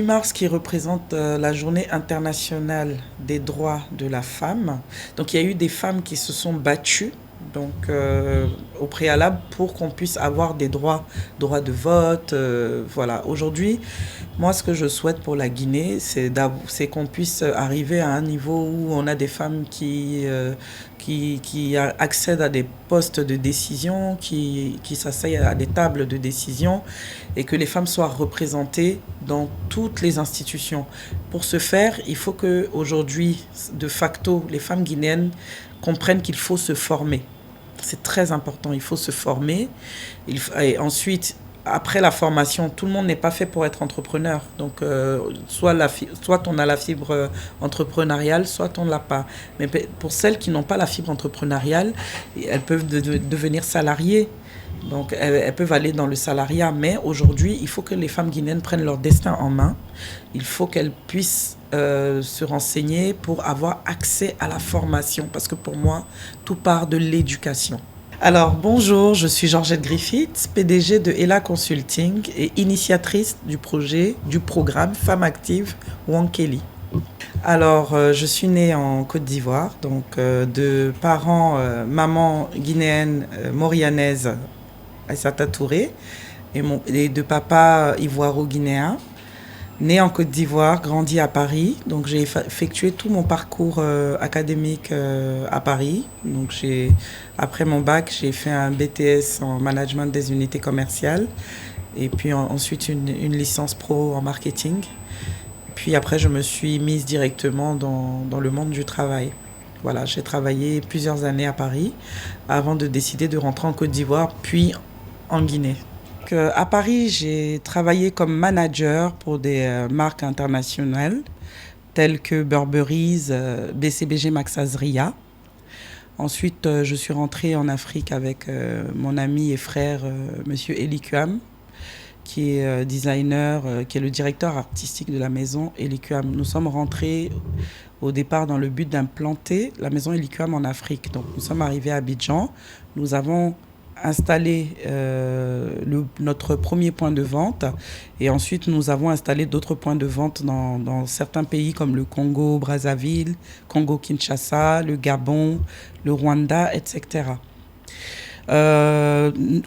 mars qui représente la journée internationale des droits de la femme. Donc il y a eu des femmes qui se sont battues au préalable pour qu'on puisse avoir des droits de vote. Voilà. Aujourd'hui, moi, ce que je souhaite pour la Guinée, c'est qu'on puisse arriver à un niveau où on a des femmes qui accèdent à des postes de décision, qui s'asseyent à des tables de décision et que les femmes soient représentées dans toutes les institutions. Pour ce faire, il faut que aujourd'hui, de facto, les femmes guinéennes comprennent qu'il faut se former. C'est très important, il faut se former. Et ensuite, après la formation, tout le monde n'est pas fait pour être entrepreneur. Donc, soit on a la fibre entrepreneuriale, soit on ne l'a pas. Mais pour celles qui n'ont pas la fibre entrepreneuriale, elles peuvent devenir salariées. Donc, elles peuvent aller dans le salariat. Mais aujourd'hui, il faut que les femmes guinéennes prennent leur destin en main. Il faut qu'elles puissent se renseigner pour avoir accès à la formation. Parce que pour moi, tout part de l'éducation. Alors, bonjour, je suis Georgette Griffith, PDG de Ella Consulting et initiatrice du programme Femmes Actives Wankeli. Alors, je suis née en Côte d'Ivoire, donc de parents, maman guinéenne, maurianaise, Aïssata Touré, et de papa ivoiro-guinéen. Née en Côte d'Ivoire, grandi à Paris, donc j'ai effectué tout mon parcours académique à Paris. Donc après mon bac, j'ai fait un BTS en management des unités commerciales et puis ensuite une licence pro en marketing. Puis après, je me suis mise directement dans le monde du travail. Voilà, j'ai travaillé plusieurs années à Paris avant de décider de rentrer en Côte d'Ivoire, puis en Guinée. À Paris, j'ai travaillé comme manager pour des marques internationales telles que Burberry's, BCBG Max Azria. Ensuite, je suis rentrée en Afrique avec mon ami et frère, monsieur Eli Kuam, qui est designer, qui est le directeur artistique de la maison Eli Kuam. Nous sommes rentrés au départ dans le but d'implanter la maison Eli Kuam en Afrique. Donc, nous sommes arrivés à Abidjan. Nous avons installé notre premier point de vente et ensuite nous avons installé d'autres points de vente dans certains pays comme le Congo, Brazzaville, Congo-Kinshasa, le Gabon, le Rwanda, etc.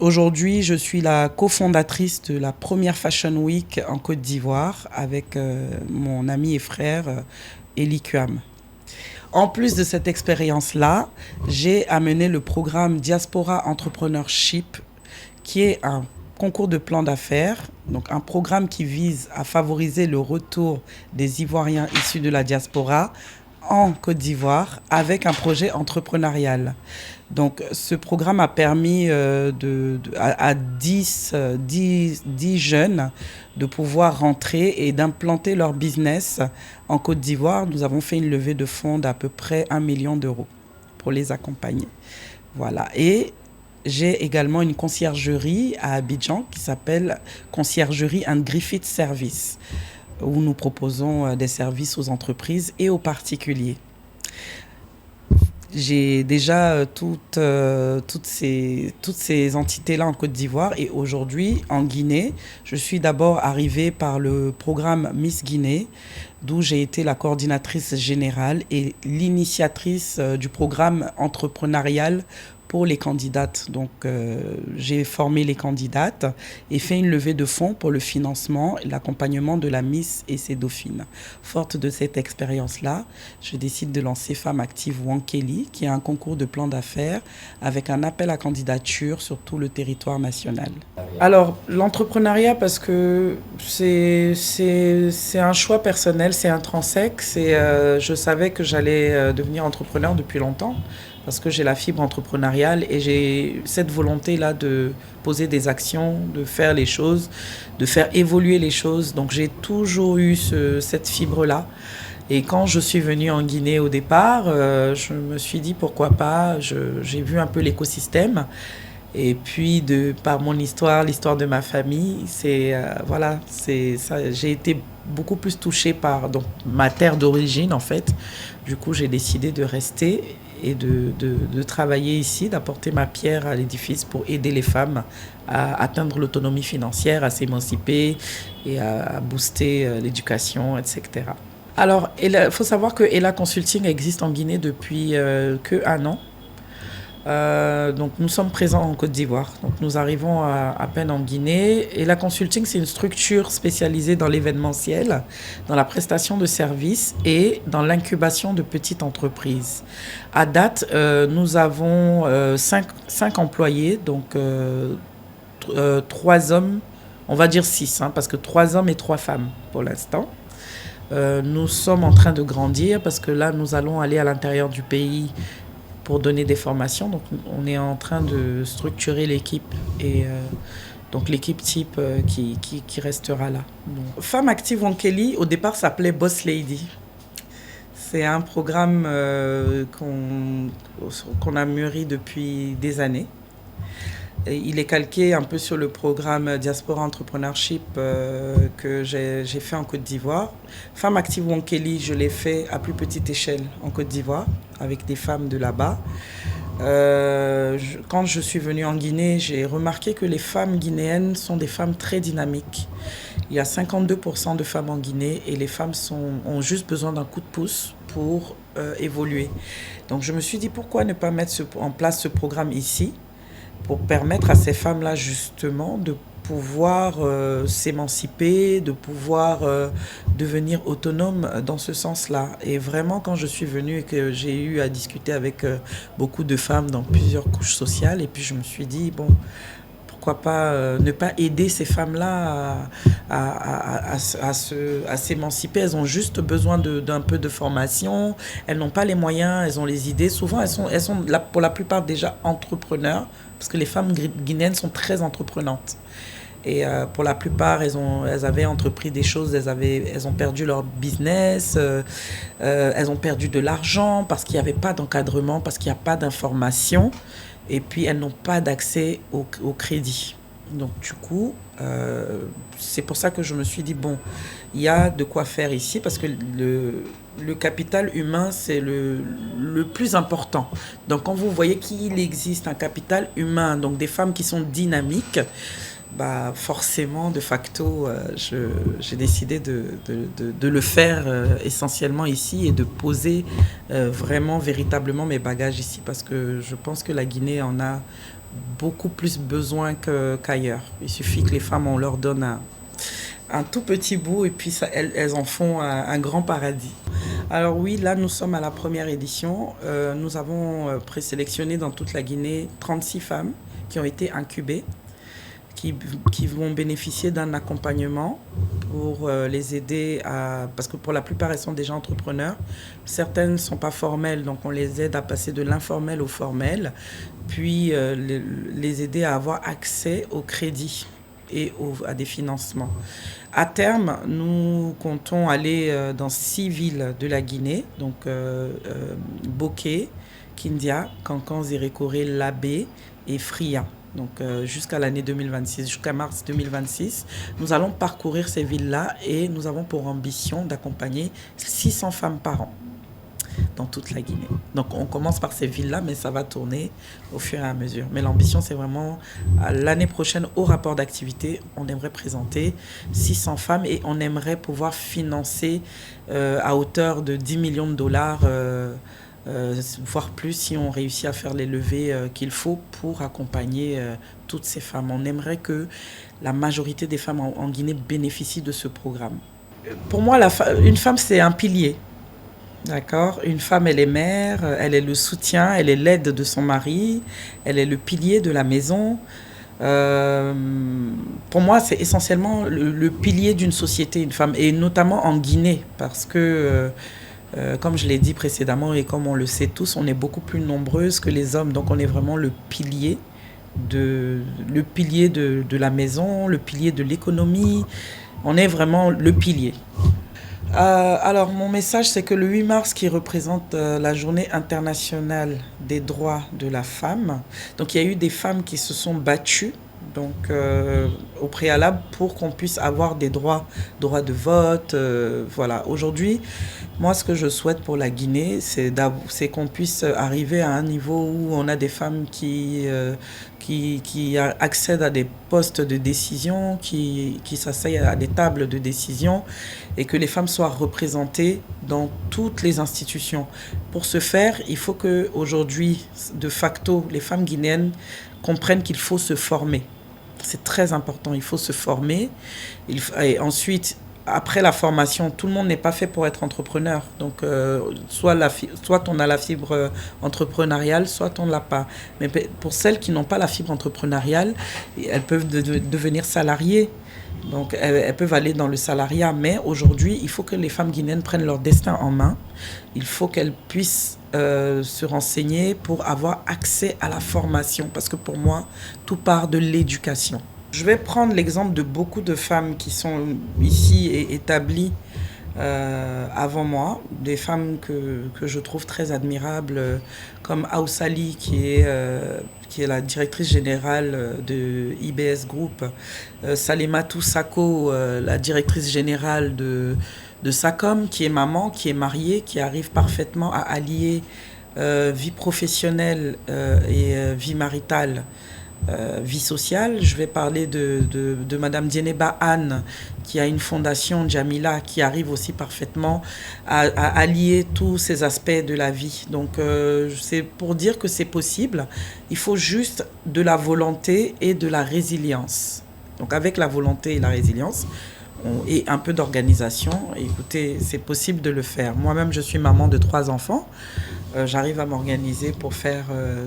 Aujourd'hui, je suis la cofondatrice de la première Fashion Week en Côte d'Ivoire avec mon ami et frère Eli Kuam. En plus de cette expérience-là, j'ai amené le programme Diaspora Entrepreneurship, qui est un concours de plan d'affaires, donc un programme qui vise à favoriser le retour des Ivoiriens issus de la diaspora en Côte d'Ivoire avec un projet entrepreneurial. Donc, ce programme a permis à 10 jeunes de pouvoir rentrer et d'implanter leur business en Côte d'Ivoire. Nous avons fait une levée de fonds d'à peu près 1 million d'euros pour les accompagner. Voilà. Et j'ai également une conciergerie à Abidjan qui s'appelle Conciergerie and Griffith Service, où nous proposons des services aux entreprises et aux particuliers. J'ai déjà toutes ces entités-là en Côte d'Ivoire et aujourd'hui en Guinée, je suis d'abord arrivée par le programme Miss Guinée, d'où j'ai été la coordinatrice générale et l'initiatrice du programme entrepreneurial pour les candidates. Donc, j'ai formé les candidates et fait une levée de fonds pour le financement et l'accompagnement de la Miss et ses dauphines. Forte de cette expérience-là, je décide de lancer Femmes Actives Wankeli, qui est un concours de plan d'affaires avec un appel à candidature sur tout le territoire national. Alors, l'entrepreneuriat, parce que c'est un choix personnel, c'est intrinsèque. Je savais que j'allais devenir entrepreneur depuis longtemps, parce que j'ai la fibre entrepreneuriale et j'ai cette volonté-là de poser des actions, de faire les choses, de faire évoluer les choses. Donc j'ai toujours eu cette fibre-là. Et quand je suis venue en Guinée au départ, je me suis dit pourquoi pas, j'ai vu un peu l'écosystème. Et puis, par mon histoire, l'histoire de ma famille, voilà, c'est ça. J'ai été beaucoup plus touchée par donc, ma terre d'origine, en fait. Du coup, j'ai décidé de rester et de travailler ici, d'apporter ma pierre à l'édifice pour aider les femmes à atteindre l'autonomie financière, à s'émanciper et à booster l'éducation, etc. Alors, il faut savoir que Ella Consulting existe en Guinée depuis que un an. Donc nous sommes présents en Côte d'Ivoire. Donc nous arrivons à peine en Guinée. Et la consulting, c'est une structure spécialisée dans l'événementiel, dans la prestation de services et dans l'incubation de petites entreprises. À date, nous avons cinq employés, donc 3 hommes, on va dire 6, hein, parce que 3 hommes et 3 femmes pour l'instant. Nous sommes en train de grandir parce que là, nous allons aller à l'intérieur du pays pour donner des formations. Donc, on est en train de structurer l'équipe et donc l'équipe type qui restera là. Donc, Femme Active Wonkeli, au départ, s'appelait Boss Lady. C'est un programme qu'on a mûri depuis des années. Et il est calqué un peu sur le programme Diaspora Entrepreneurship que j'ai fait en Côte d'Ivoire. Femme Active Wonkeli, je l'ai fait à plus petite échelle en Côte d'Ivoire, avec des femmes de là-bas. Quand je suis venue en Guinée, j'ai remarqué que les femmes guinéennes sont des femmes très dynamiques. Il y a 52% de femmes en Guinée et les femmes ont juste besoin d'un coup de pouce pour évoluer. Donc je me suis dit, pourquoi ne pas mettre en place ce programme ici pour permettre à ces femmes-là justement de pouvoir s'émanciper, de pouvoir devenir autonomes dans ce sens-là. Et vraiment, quand je suis venue et que j'ai eu à discuter avec beaucoup de femmes dans plusieurs couches sociales, et puis je me suis dit, bon, pourquoi pas ne pas aider ces femmes-là à s'émanciper. Elles ont juste besoin d'un peu de formation, elles n'ont pas les moyens, elles ont les idées. Souvent, elles sont pour la plupart déjà entrepreneurs, parce que les femmes guinéennes sont très entreprenantes. Et pour la plupart, elles avaient entrepris des choses, elles ont perdu leur business, elles ont perdu de l'argent parce qu'il n'y avait pas d'encadrement, parce qu'il n'y a pas d'information. Et puis, elles n'ont pas d'accès au crédit. Donc, du coup, c'est pour ça que je me suis dit, bon, il y a de quoi faire ici, parce que le capital humain, c'est le plus important. Donc, quand vous voyez qu'il existe un capital humain, donc des femmes qui sont dynamiques, bah forcément, de facto, j'ai décidé de le faire essentiellement ici et de poser vraiment, véritablement mes bagages ici, parce que je pense que la Guinée en a beaucoup plus besoin qu'ailleurs. Il suffit que les femmes, on leur donne un tout petit bout et puis elles en font un grand paradis. Alors oui, là nous sommes à la première édition. Nous avons présélectionné dans toute la Guinée 36 femmes qui ont été incubées, qui vont bénéficier d'un accompagnement pour les aider parce que pour la plupart, elles sont déjà entrepreneurs. Certaines ne sont pas formelles, donc on les aide à passer de l'informel au formel, puis les aider à avoir accès au crédit et à des financements. À terme, nous comptons aller dans 6 villes de la Guinée, donc Bokeh, Kindia, Kankan, Zérékoré, Labé et Fria. Donc jusqu'à l'année 2026, jusqu'à mars 2026, nous allons parcourir ces villes-là et nous avons pour ambition d'accompagner 600 femmes par an dans toute la Guinée. Donc on commence par ces villes-là, mais ça va tourner au fur et à mesure. Mais l'ambition, c'est vraiment l'année prochaine, au rapport d'activité, on aimerait présenter 600 femmes et on aimerait pouvoir financer à hauteur de 10 millions de dollars voire plus si on réussit à faire les levées qu'il faut pour accompagner toutes ces femmes. On aimerait que la majorité des femmes en Guinée bénéficient de ce programme. Pour moi, une femme, c'est un pilier. D'accord ? Une femme, elle est mère, elle est le soutien, elle est l'aide de son mari, elle est le pilier de la maison. Pour moi, c'est essentiellement le pilier d'une société, une femme, et notamment en Guinée, parce que comme je l'ai dit précédemment et comme on le sait tous, on est beaucoup plus nombreuses que les hommes. Donc on est vraiment le pilier de la maison, le pilier de l'économie. On est vraiment le pilier. Alors, mon message, c'est que le 8 mars, qui représente la journée internationale des droits de la femme, donc il y a eu des femmes qui se sont battues donc, au préalable pour qu'on puisse avoir des droits, droits de vote. Voilà. Aujourd'hui, moi, ce que je souhaite pour la Guinée, c'est qu'on puisse arriver à un niveau où on a des femmes qui accèdent à des postes de décision, qui s'asseyent à des tables de décision et que les femmes soient représentées dans toutes les institutions. Pour ce faire, il faut que aujourd'hui, de facto, les femmes guinéennes comprennent qu'il faut se former. C'est très important, il faut se former. Et ensuite, après la formation, tout le monde n'est pas fait pour être entrepreneur. Donc, soit on a la fibre entrepreneuriale, soit on ne l'a pas. Mais pour celles qui n'ont pas la fibre entrepreneuriale, elles peuvent devenir salariées. Donc, elles peuvent aller dans le salariat. Mais aujourd'hui, il faut que les femmes guinéennes prennent leur destin en main. Il faut qu'elles puissent se renseigner pour avoir accès à la formation. Parce que pour moi, tout part de l'éducation. Je vais prendre l'exemple de beaucoup de femmes qui sont ici et établies avant moi, des femmes que je trouve très admirables, comme Aoussali, qui est la directrice générale de IBS Group, Salematou Sako, la directrice générale de SACOM, qui est maman, qui est mariée, qui arrive parfaitement à allier vie professionnelle et vie maritale. Vie sociale. Je vais parler de Madame Dieneba Anne, qui a une fondation Jamila, qui arrive aussi parfaitement à allier tous ces aspects de la vie. Donc, c'est pour dire que c'est possible. Il faut juste de la volonté et de la résilience. Donc, avec la volonté et la résilience, et un peu d'organisation, écoutez, c'est possible de le faire. Moi-même, je suis maman de 3 enfants. J'arrive à m'organiser pour faire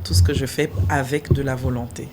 tout ce que je fais avec de la volonté.